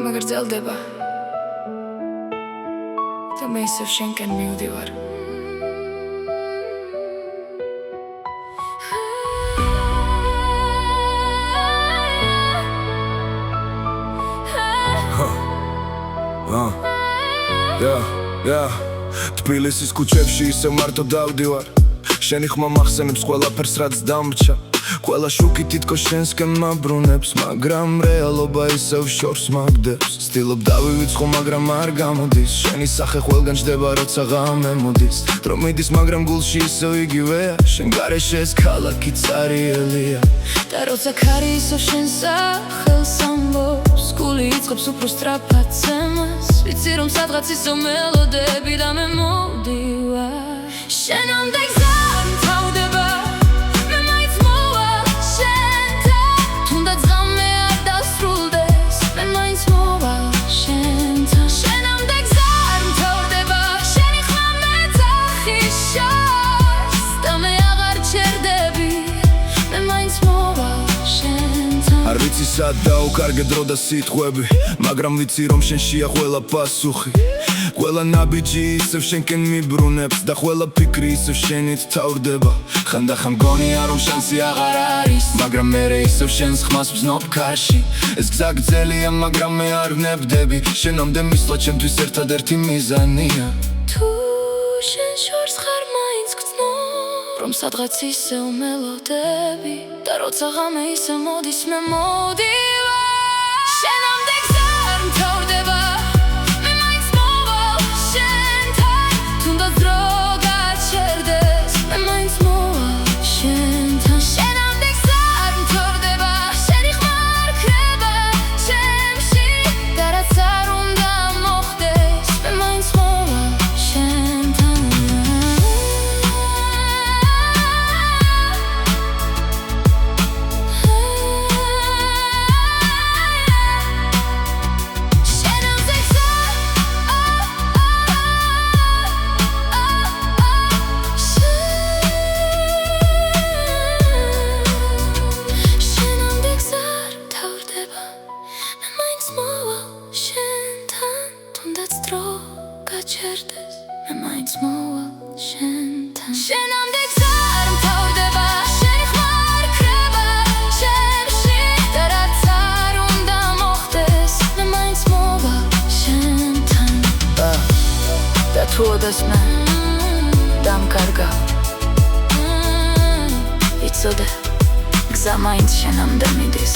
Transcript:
გამაგრძელდება და მე ისევ შენკენ მივდივარ. თბილისის ქუჩებში ისევ მარტო დავდივარ. შენი ხმა მახსენებს ყველაფერს რაც დამრჩა. ყველა შუქი თითქოს შენსკენ მაბრუნებს, მაგრამ რეალობა ისევ შორს მაგდებს. ვცდილობ დავივიწყო, მაგრამ არ გამოდის. შენი სახე ყველგან ჯდება, როცა ღამე მოდის. დრო მიდის, მაგრამ გულში ისევ იგივეა. შენ გარეშე ეს ქალაქი წარიელია. და როცა ქარი ისევ შენ სახელს ამბობს, გული იწყებს უფრო სწრაფად ცემას. ვიცი რომ სადღაც ისევ მელოდები და მე მოვდივარ. შენამდე გზა არ მთავრდება, მე მაინც მოვალ შენთან. თუნდაც ღამე არ დასრულდეს, მე მაინც მოვალ შენთან. შენამდე გზა არ მთავრდება, შენი ხმა მეძახის შორს და მე აღარ ჩერდები, მე მაინც მოვალ შენთან. არ ვიცი სად დაუკარგე დრო და სიტყვები, მაგრამ ვიცი რომ შენშია ყველა პასუხი. ყველა ნაბიჯი ისევ შენკენ მიბრუნებს და ყველა ფიქრი ისევ შენით თავრდება. ხანდახან მგონია რომ შანსი აღარ არის, მაგრამ მერე ისევ შენს ხმას ვზნობ ქარში. ეს გზა გრძელია, მაგრამ მე არ ვნებდები. შენამდე მისვლა ჩემთვის ერთადერთი მიზანია. თუ შენ შორს ხარ მაინც გრძნობ, რომ სადღაც ისევ მელოდები და როცა ღამე ისევ მოდის, მე მოვდივარ. შენამდე გზა არ მთავრდება, მე მაინც მოვალ შენთან. თუნდაც დრო გაჩერდეს, მე მაინც მოვალ შენთან. შენამდე გზა არ მთავრდება, შენი ხმა არ ქრება ჩემში და რაც არ უნდა მოხდეს, მე მაინც მოვალ შენთან. შენამდე გზა არ მთავრდება, მე მაინც მოვალ შენთან. თუნდაც დრო გაჩერდეს, მე მაინც მოვალ შენთან. შენამდე გზა არ მთავრდება, შენი ხმა არ ქრება ჩემში და რაც არ უნდა მოხდეს, მე მაინც მოვალ შენთან. და თუ ოდეს მე დამკარგა, იცოდე გზა მაინც შენამდე მიდის.